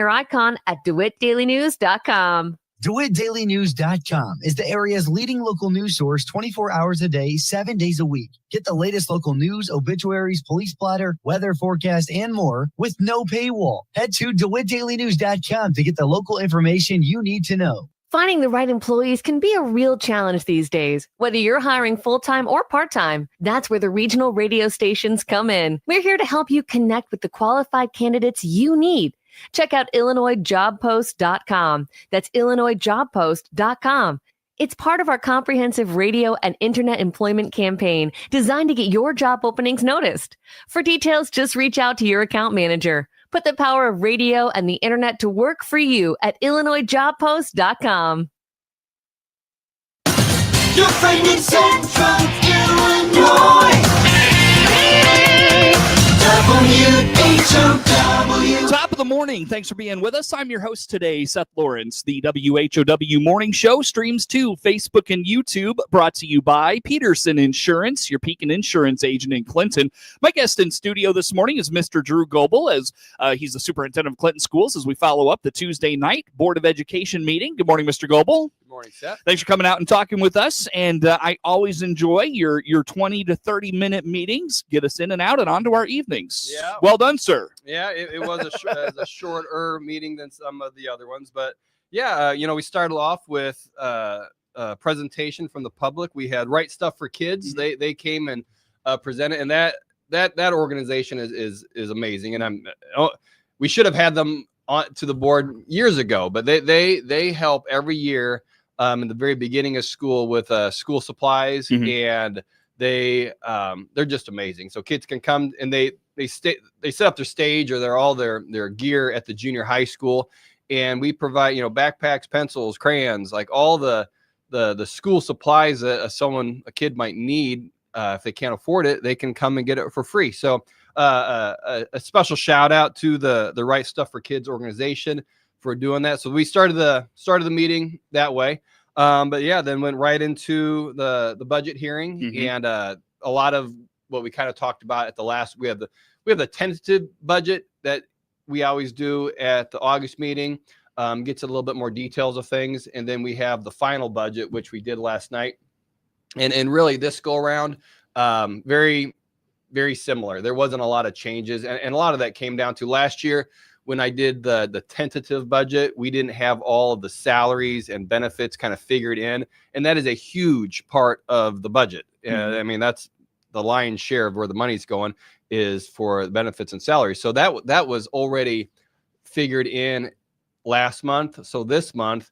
your icon at DeWittDailyNews.com. DeWittDailyNews.com is the area's leading local news source 24 hours a day, 7 days a week. Get the latest local news, obituaries, police blotter, weather forecast, and more with no paywall. Head to DeWittDailyNews.com to get the local information you need to know. Finding the right employees can be a real challenge these days, whether you're hiring full-time or part-time. That's where the regional radio stations come in. We're here to help you connect with the qualified candidates you need. Check out IllinoisJobPost.com. That's IllinoisJobPost.com. It's part of our comprehensive radio and internet employment campaign designed to get your job openings noticed. For details, just reach out to your account manager. Put the power of radio and the internet to work for you at IllinoisJobPost.com. Your friend in Central Illinois. WHOW. Top of the morning. Thanks for being with us. I'm your host today, Seth Lawrence. The WHOW Morning Show streams to Facebook and YouTube, brought to you by Peterson Insurance, your Pekin Insurance agent in Clinton. My guest in studio this morning is Mr. Drew Goebel, as he's the superintendent of Clinton Schools, as we follow up the Tuesday night Board of Education meeting. Good morning, Mr. Goebel. Good morning, Seth. Thanks for coming out and talking with us. And I always enjoy your 20 to 30-minute meetings. Get us in and out and onto our evenings. Yeah. Well done, sir. Yeah, it was a shorter meeting than some of the other ones. But, yeah, we started off with a presentation from the public. We had Right Stuff for Kids. Mm-hmm. They came and presented. And that organization is amazing. And we should have had them on to the board years ago. But they help every year in the very beginning of school with school supplies. Mm-hmm. And they're just amazing. So kids can come and they set up their stage or their gear at the junior high school, and we provide backpacks, pencils, crayons, like all the school supplies that a kid might need. If they can't afford it, they can come and get it for free. So a special shout out to the Right Stuff for Kids organization for doing that. So we started the meeting that way. But yeah, then went right into the budget hearing. Mm-hmm. And a lot of what we kind of talked about at the last, we have the tentative budget that we always do at the August meeting, gets a little bit more details of things. And then we have the final budget, which we did last night. And really this go around, very, very similar. There wasn't a lot of changes. And a lot of that came down to last year. When I did the tentative budget, we didn't have all of the salaries and benefits kind of figured in. And that is a huge part of the budget. Mm-hmm. I mean, that's the lion's share of where the money's going is for benefits and salaries. So that was already figured in last month. So this month,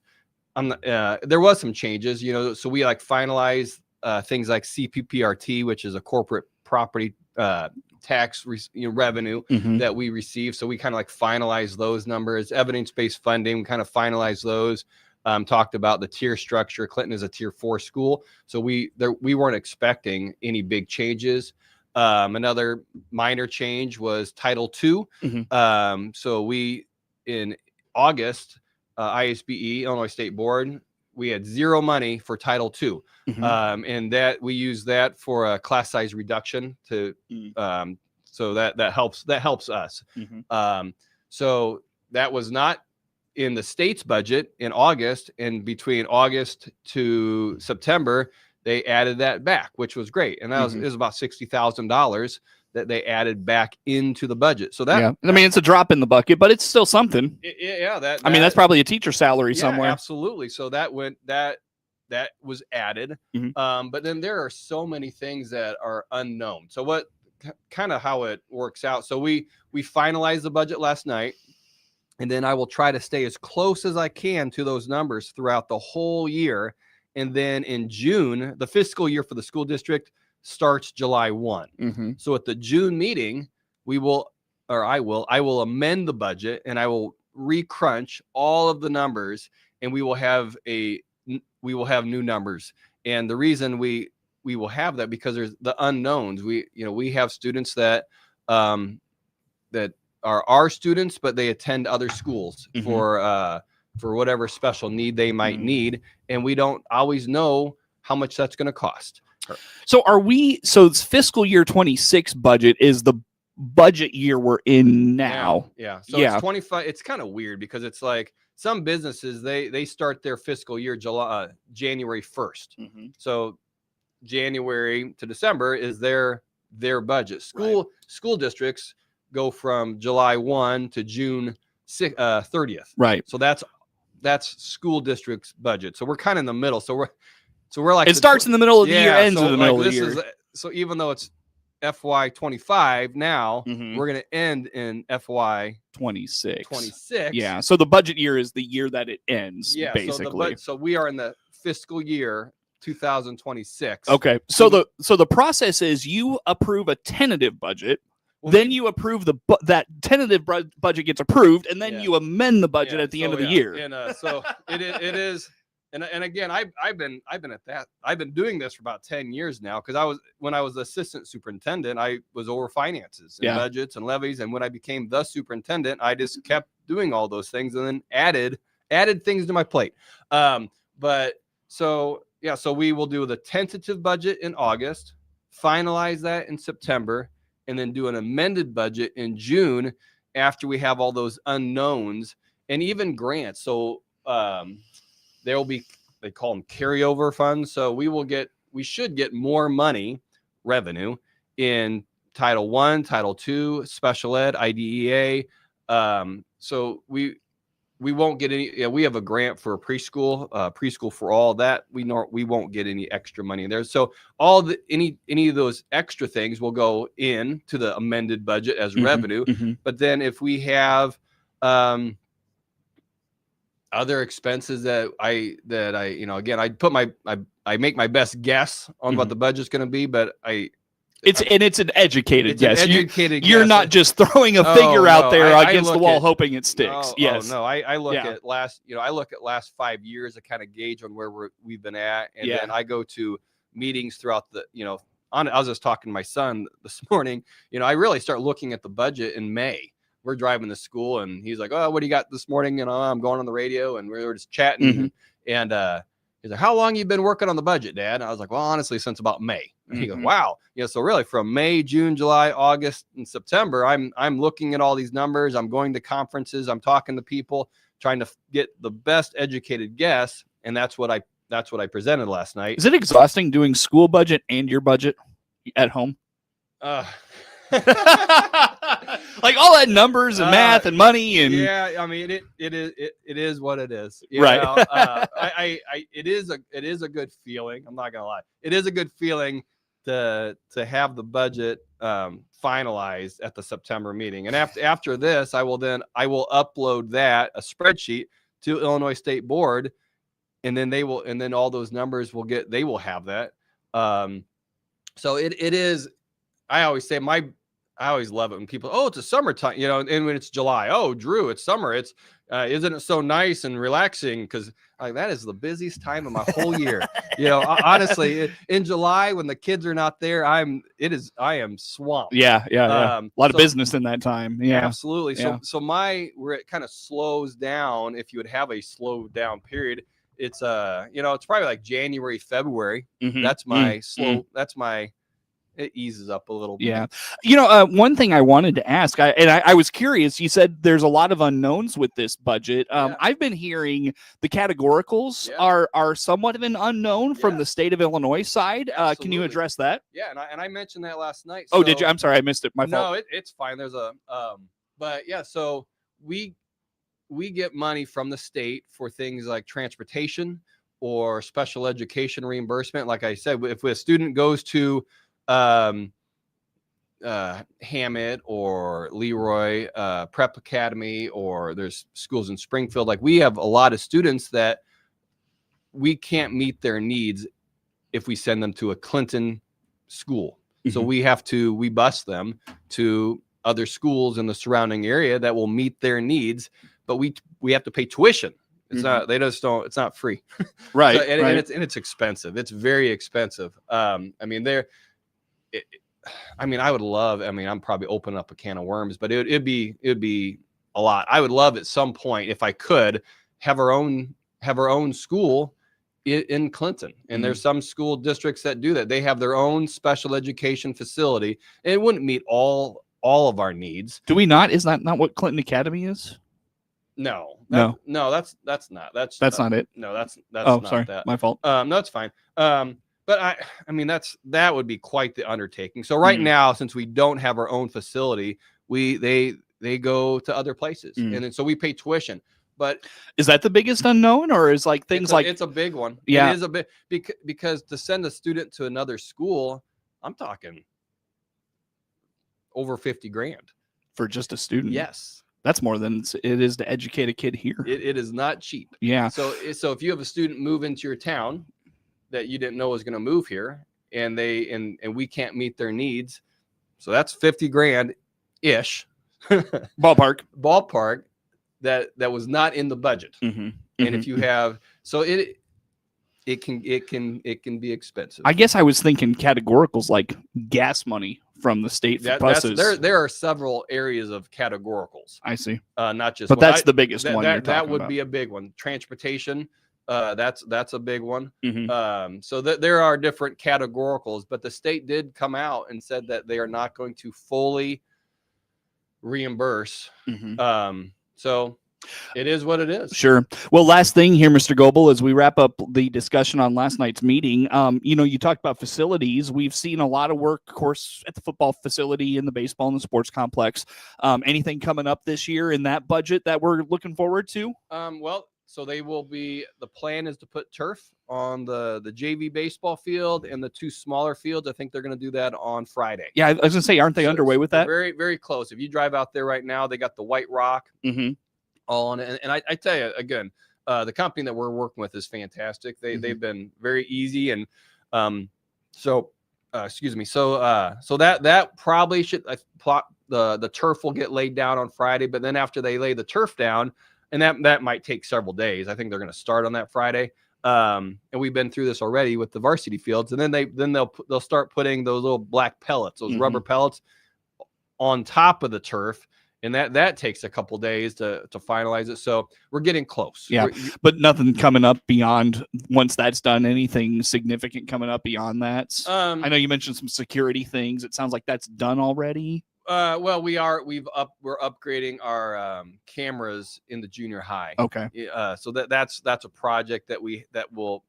there was some changes, so we finalized things like CPPRT, which is a corporate property tax revenue mm-hmm. that we receive. So we kind of finalize those numbers. Evidence-based funding, we kind of finalize those. Talked about the tier structure. Clinton is a tier 4 school, so we weren't expecting any big changes. Another minor change was Title II. Mm-hmm. So we in August, ISBE, Illinois State Board, we had zero money for Title II. Mm-hmm. And that we use that for a class size reduction to, so that helps us. Mm-hmm. So that was not in the state's budget in August, and between August to September, they added that back, which was great. And that mm-hmm. was about $60,000 that they added back into the budget. So that, I mean, it's a drop in the bucket, but it's still something. That I mean, that's probably a teacher salary somewhere. Absolutely. So that was added. Mm-hmm. But then there are so many things that are unknown. So what kind of how it works out. So we finalized the budget last night, and then I will try to stay as close as I can to those numbers throughout the whole year. And then in June, the fiscal year for the school district starts July 1. Mm-hmm. So at the June meeting, I will amend the budget, and I will recrunch all of the numbers, and we will have new numbers. And the reason we will have that because there's the unknowns. We have students that are our students, but they attend other schools mm-hmm. for whatever special need they might mm-hmm. need, and we don't always know how much that's going to cost. So it's fiscal year 26 budget is the budget year we're in now. Yeah. So Yeah. it's 25. It's kind of weird because it's like some businesses, they start their fiscal year January 1st. Mm-hmm. So January to December is their budget. School districts go from July 1 to June 30th. Right. So that's school district's budget. So we're kind of in the middle. So we're like It starts in the middle of the year, ends in the middle of the year. So even though it's FY 25 now, Mhm. we're going to end in FY 26. 26. Yeah. So the budget year is the year that it ends, Yeah. basically. So we are in the fiscal year 2026. Okay. So the process is you approve a tentative budget, then you approve that tentative budget gets approved, and then you amend the budget at the end of the year. And so it is. And again, I've been at that. I've been doing this for about 10 years now, because when I was assistant superintendent, I was over finances and budgets and levies. And when I became the superintendent, I just kept doing all those things and then added things to my plate. But so we will do the tentative budget in August, finalize that in September, and then do an amended budget in June after we have all those unknowns and even grants. So there will be, they call them carryover funds. So we should get more revenue in Title I, Title II, Special Ed, IDEA. So we won't get any. We have a grant for preschool for all that. We won't get any extra money there. So any of those extra things will go in to the amended budget as revenue. Mm-hmm. But then if we have other expenses that I again, I make my best guess on what the budget's going to be, but it's an educated guess. You're not just throwing a figure out there against the wall hoping it sticks. I look at last 5 years to kind of gauge on where we've been at, and then I go to meetings throughout the I was just talking to my son this morning. I really start looking at the budget in May. We're driving to school, and he's like, "Oh, what do you got this morning?" I'm going on the radio, and we were just chatting. And he's like, "How long you been working on the budget, Dad?" And I was like, "Well, honestly, since about May." And he goes, "Wow, so really from May, June, July, August, and September, I'm looking at all these numbers. I'm going to conferences. I'm talking to people, trying to get the best educated guess." And that's what I presented last night. Is it exhausting doing school budget and your budget at home? Like all that numbers and math and money and I mean it is what it is, right? It is a good feeling. I'm not gonna lie, it is a good feeling to have the budget finalized at the September meeting. And after this, I will upload a spreadsheet to Illinois State Board, and then all those numbers they will have that. So it is. I always say I always love it when people, it's a summertime, and when it's July, Drew, it's summer. It's, isn't it so nice and relaxing? Because that is the busiest time of my whole year. Honestly, in July when the kids are not there, I am swamped. Yeah. A lot of business in that time. Yeah, absolutely. So where it kind of slows down, if you would have a slow down period, it's it's probably like January, February. That's my slow. That's my. It eases up a little bit. Yeah. One thing I wanted to ask, I was curious, you said there's a lot of unknowns with this budget. I've been hearing the categoricals are somewhat of an unknown from the state of Illinois side. Can you address that? Yeah. And I mentioned that last night. Oh, did you? I'm sorry. I missed it. My fault. No, it's fine. There's so we get money from the state for things like transportation or special education reimbursement. Like I said, if a student goes to Hammett or Leroy Prep Academy, or there's schools in Springfield, like we have a lot of students that we can't meet their needs if we send them to a Clinton school. So we bus them to other schools in the surrounding area that will meet their needs, but we have to pay tuition. It's not, they just don't, it's not free. Right. So, and it's expensive. It's very expensive. I would love, I'm probably opening up a can of worms, but it'd be a lot. I would love at some point, if I could, have our own school in Clinton. And there's some school districts that do that. They have their own special education facility, and it wouldn't meet all all of our needs. Do we not? Is that not what Clinton Academy is? No, No. that's not not it. No, that's Oh, not sorry, that. my fault. No, that's fine. But I mean, that would be quite the undertaking. So right now, since we don't have our own facility, they go to other places, and then so we pay tuition. But is that the biggest unknown, or is like things it's a big one? Yeah, it is a bit because to send a student to another school, I'm talking over $50,000 for just a student. Yes, that's more than it is to educate a kid here. It is not cheap. Yeah. So if you have a student move into your town that you didn't know was going to move here, and we can't meet their needs, so that's $50,000 ish ballpark that was not in the budget. And if you have, so it can be expensive. I guess I was thinking categoricals like gas money from the state for buses. There are several areas of categoricals. I see. Not just, but that's the biggest one. That would be a big one. Transportation. That's a big one. So there are different categoricals, but the state did come out and said that they are not going to fully reimburse. So it is what it is. Sure. Well, last thing here, Mr. Goebel, as we wrap up the discussion on last night's meeting, you talked about facilities. We've seen a lot of work, of course, at the football facility and the baseball and the sports complex. Anything coming up this year in that budget that we're looking forward to? Well, so the plan is to put turf on the JV baseball field and the two smaller fields. I think they're going to do that on Friday. Yeah, I was going to say, aren't they underway with that? Very, very close. If you drive out there right now, they got the white rock all on it. And I tell you, again, the company that we're working with is fantastic. They've been very easy. And excuse me. So that probably should the turf will get laid down on Friday, but then after they lay the turf down, and that might take several days. I think they're going to start on that Friday. And we've been through this already with the varsity fields. And then they'll start putting those little black pellets, those rubber pellets on top of the turf. And that takes a couple days to finalize it. So we're getting close. Yeah, but nothing coming up beyond once that's done. Anything significant coming up beyond that? I know you mentioned some security things. It sounds like that's done already. Well, we're upgrading our cameras in the junior high. Okay. So that's a project that will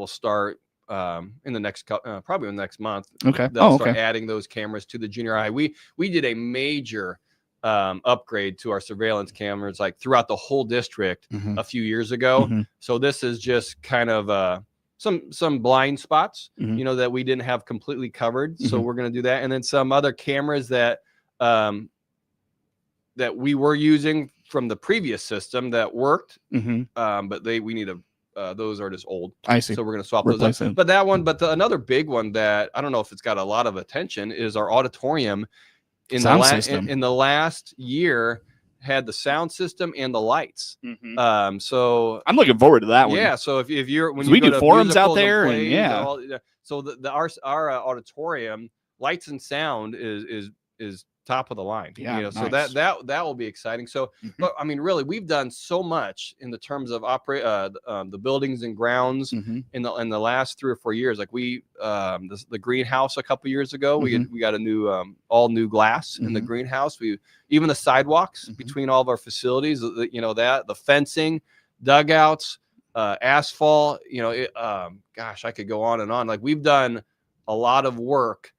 start in the next probably in the next month. Okay. They'll start adding those cameras to the junior high. We did a major upgrade to our surveillance cameras like throughout the whole district a few years ago. So this is just kind of some blind spots, that we didn't have completely covered. So we're going to do that. And then some other cameras that we were using from the previous system that worked, but we need those are just old. I see. So we're going to swap those out. But that one, another big one that I don't know if it's got a lot of attention is our auditorium in the last year had the sound system and the lights. So I'm looking forward to that one. Yeah. So if you're when we you go do to forums out there, plays, and so our auditorium lights and sound is top of the line. Yeah. So nice. that will be exciting. So, but I mean, really, we've done so much in the terms of the buildings and grounds in the last 3 or 4 years. Like the greenhouse a couple years ago, we got a new all new glass in the greenhouse. Even the sidewalks between all of our facilities, the fencing, dugouts, asphalt. Gosh, I could go on and on. Like we've done a lot of work.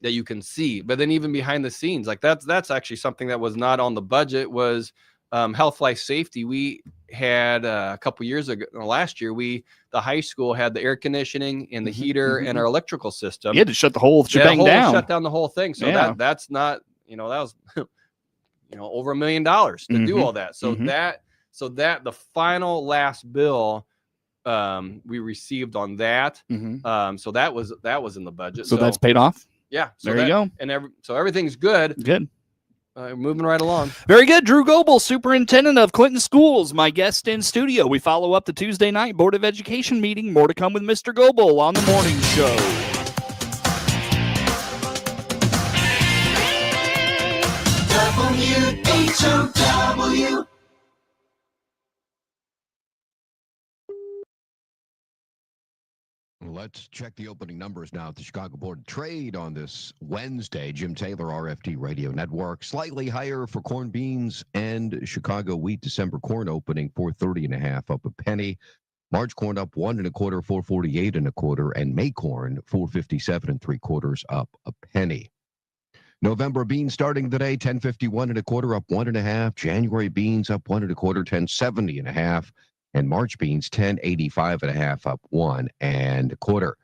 That you can see, but then even behind the scenes, like that's actually something that was not on the budget was health, life, safety. We had a couple years ago, last year, the high school had the air conditioning and the heater and our electrical system. You had to shut the whole shebang down. Shut down the whole thing. So that's not, that was, over $1 million to do all that. So that the final last bill we received on that. So that was in the budget. So that's paid off. Yeah. So there you go. And so everything's good. Good. Moving right along. Very good. Drew Goebel, superintendent of Clinton Schools, my guest in studio. We follow up the Tuesday night Board of Education meeting. More to come with Mr. Goebel on the morning show. WHOW. Let's check the opening numbers now at the Chicago Board of Trade on this Wednesday. Jim Taylor, RFD Radio Network. Slightly higher for corn, beans, and Chicago wheat. December corn opening 430.5, up a penny. March corn up 1 1/4, 448 1/4, and May corn 457 3/4, up a penny. November beans starting today 1051 1/4, up 1 1/2. January beans up 1 1/4, 1070 1/2. And March beans 1085 1/2, up 1 1/4.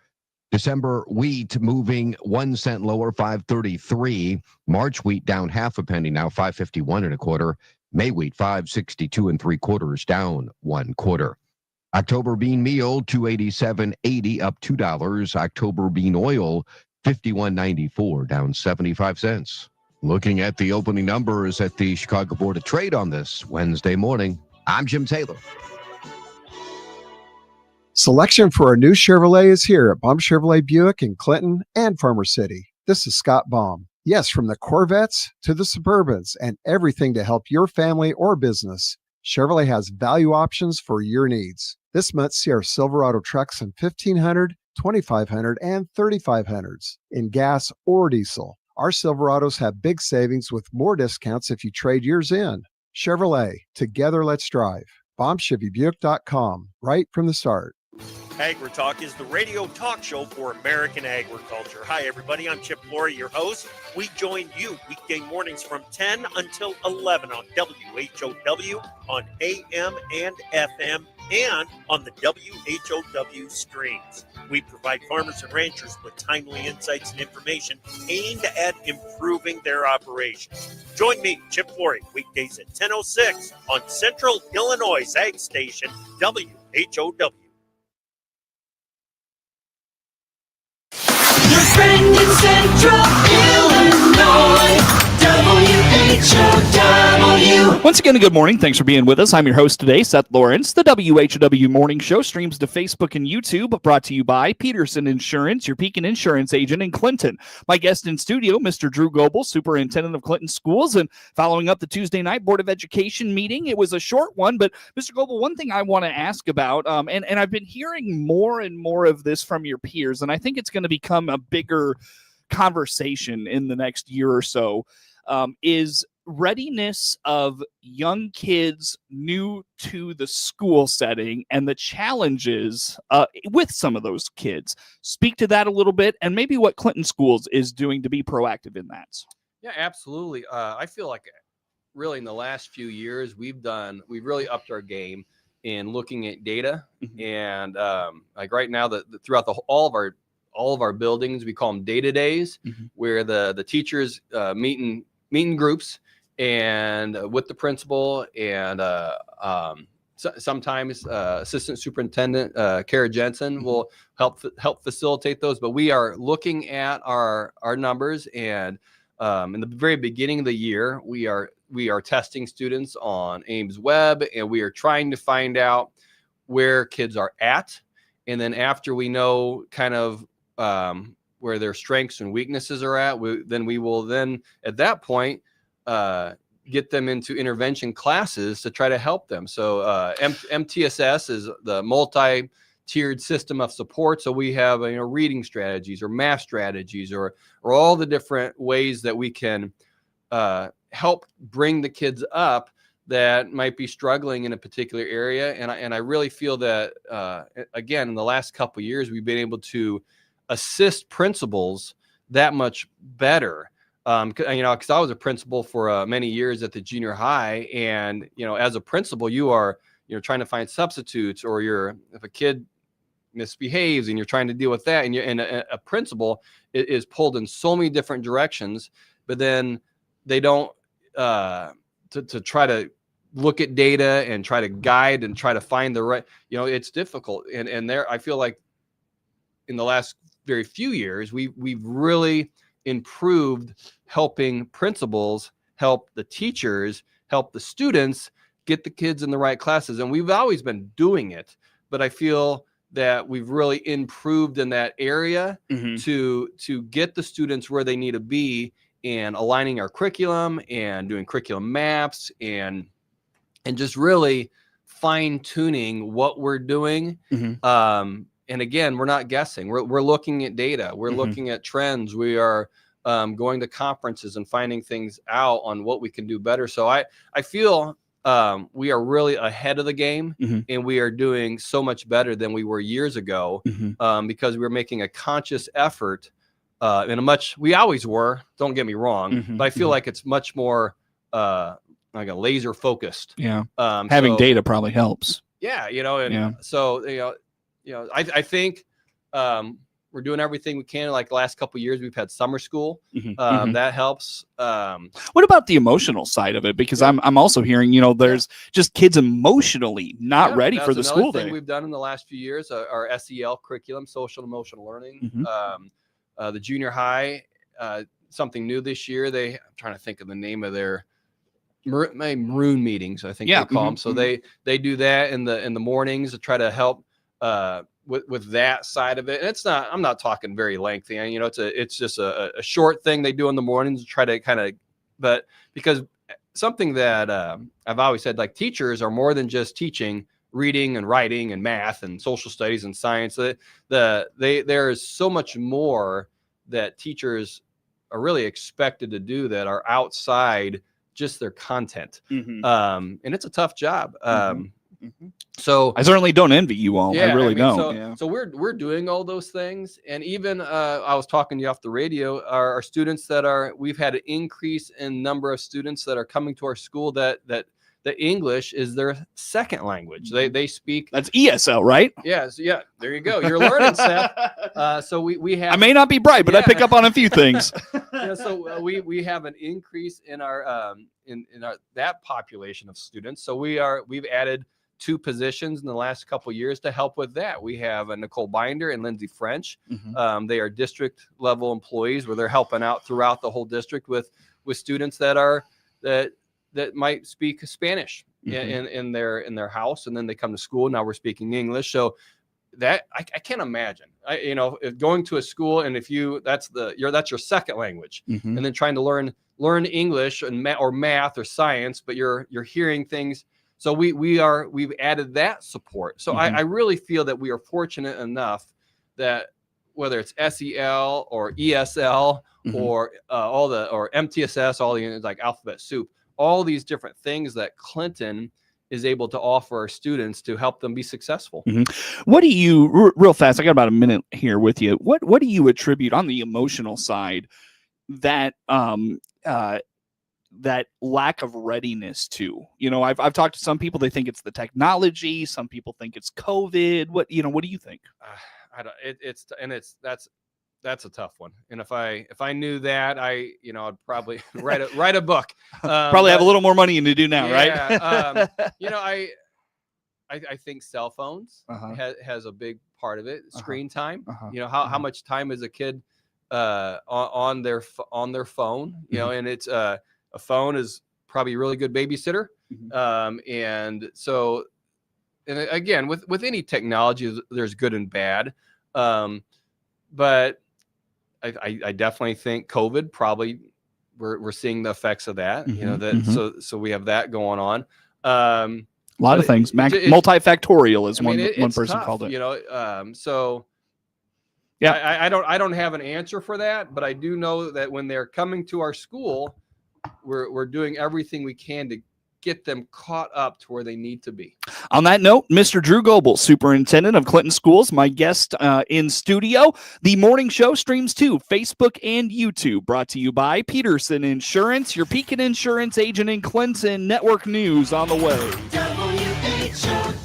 December wheat moving 1 cent lower, 533. March wheat down half a penny now, 551 1/4. May wheat 562 3/4, down 1/4. October bean meal 287.80, up $2. October bean oil 51.94, down 75 cents. Looking at the opening numbers at the Chicago Board of Trade on this Wednesday morning, I'm Jim Taylor. Selection for our new Chevrolet is here at Baum Chevrolet Buick in Clinton and Farmer City. This is Scott Baum. Yes, from the Corvettes to the Suburbans and everything to help your family or business, Chevrolet has value options for your needs. This month, see our Silverado trucks in 1500, 2500, and 3500s in gas or diesel. Our Silverados have big savings with more discounts if you trade yours in. Chevrolet, together let's drive. BaumChevyBuick.com, right from the start. AgriTalk is the radio talk show for American agriculture. Hi, everybody. I'm Chip Flory, your host. We join you weekday mornings from 10 until 11 on WHOW, on AM and FM, and on the WHOW streams. We provide farmers and ranchers with timely insights and information aimed at improving their operations. Join me, Chip Flory, weekdays at 10:06 on Central Illinois Ag Station, WHOW. Your friend in Central Illinois, WHOW. Once again, good morning. Thanks for being with us. I'm your host today, Seth Lawrence. The WHOW Morning Show streams to Facebook and YouTube, brought to you by Peterson Insurance, your Pekin Insurance agent in Clinton. My guest in studio, Mr. Drew Goebel, Superintendent of Clinton Schools, and following up the Tuesday night Board of Education meeting. It was a short one, but Mr. Goebel, one thing I want to ask about, and I've been hearing more and more of this from your peers, and I think it's going to become a bigger conversation in the next year or so, is readiness of young kids new to the school setting and the challenges with some of those kids. Speak to that a little bit, and maybe what Clinton Schools is doing to be proactive in that. Yeah, absolutely. I feel like really in the last few years, we've really upped our game in looking at data. And like right now, throughout all of our buildings, we call them data days, where the teachers meet in groups and with the principal and sometimes Assistant Superintendent Kara Jensen will help facilitate those. But we are looking at our numbers, and in the very beginning of the year, we are testing students on Ames Web, and we are trying to find out where kids are at. And then after we know kind of where their strengths and weaknesses are at, we will at that point get them into intervention classes to try to help them. So MTSS is the multi-tiered system of support. So we have reading strategies or math strategies or all the different ways that we can help bring the kids up that might be struggling in a particular area. And I really feel that again, in the last couple of years, we've been able to assist principals that much better. Because I was a principal for many years at the junior high, and as a principal, you are trying to find substitutes, or if a kid misbehaves and you're trying to deal with that, and a principal is pulled in so many different directions, but then they don't to try to look at data and try to guide and try to find the right. It's difficult, and there I feel like in the last very few years we've really improved helping principals help the teachers help the students get the kids in the right classes. And we've always been doing it, but I feel that we've really improved in that area to get the students where they need to be, and aligning our curriculum and doing curriculum maps and just really fine tuning what we're doing. again, we're not guessing. We're looking at data. We're looking at trends. We are going to conferences and finding things out on what we can do better. So I feel we are really ahead of the game, and we are doing so much better than we were years ago because we're making a conscious effort we always were, don't get me wrong, but I feel like it's much more like a laser focused. Yeah. Having data probably helps. Yeah. So, I think we're doing everything we can. Like the last couple of years, we've had summer school. That helps. What about the emotional side of it? Because I'm also hearing, there's just kids emotionally not ready for the school day. We've done in the last few years, our SEL curriculum, social and emotional learning. The junior high, something new this year. I'm trying to think of the name of their maroon meetings, I think they call them. So they do that in the mornings to try to help with that side of it. And I'm not talking very lengthy. It's just a short thing they do in the mornings to try to but because something that I've always said, like teachers are more than just teaching reading and writing and math and social studies and science. There is so much more that teachers are really expected to do that are outside just their content. And it's a tough job. So I certainly don't envy you all. I really don't. So we're doing all those things. And even I was talking to you off the radio, our students we've had an increase in number of students that are coming to our school that the English is their second language. They speak. That's ESL, right? Yes. Yeah. There you go. You're learning, Seth. So we have. I may not be bright, but I pick up on a few things. So we have an increase in our that population of students. So we've added 2 positions in the last couple of years to help with that. We have Nicole Binder and Lindsay French. They are district level employees where they're helping out throughout the whole district with students that might speak Spanish in their house, and then they come to school. Now we're speaking English. So that I can't imagine, if going to a school and that's your second language, and then trying to learn English or math or science, but you're hearing things. So we've added that support. So I really feel that we are fortunate enough that whether it's SEL or ESL or or MTSS, all the like alphabet soup, all these different things that Clinton is able to offer our students to help them be successful. What do you, real fast, I got about a minute here with you. What do you attribute on the emotional side that that lack of readiness to? I've talked to some people, they think it's the technology. Some people think it's COVID. What do you think? I don't, that's a tough one. And if I knew that, I'd probably write a book. Probably have a little more money than you do now, right? I think cell phones has a big part of it. Screen time. How much time is a kid on their phone? And it's a phone is probably a really good babysitter. And so, and again, with any technology, there's good and bad. But I definitely think COVID probably we're seeing the effects of that. So we have that going on. A lot of things. Multifactorial is one person tough, called it. So yeah, I don't have an answer for that, but I do know that when they're coming to our school, we're doing everything we can to get them caught up to where they need to be. On that note, Mr. Drew Goebel, Superintendent of Clinton Schools, my guest in studio. The morning show streams to Facebook and YouTube, brought to you by Peterson Insurance, your Pekin Insurance agent in Clinton. Network news on the way. WHOW.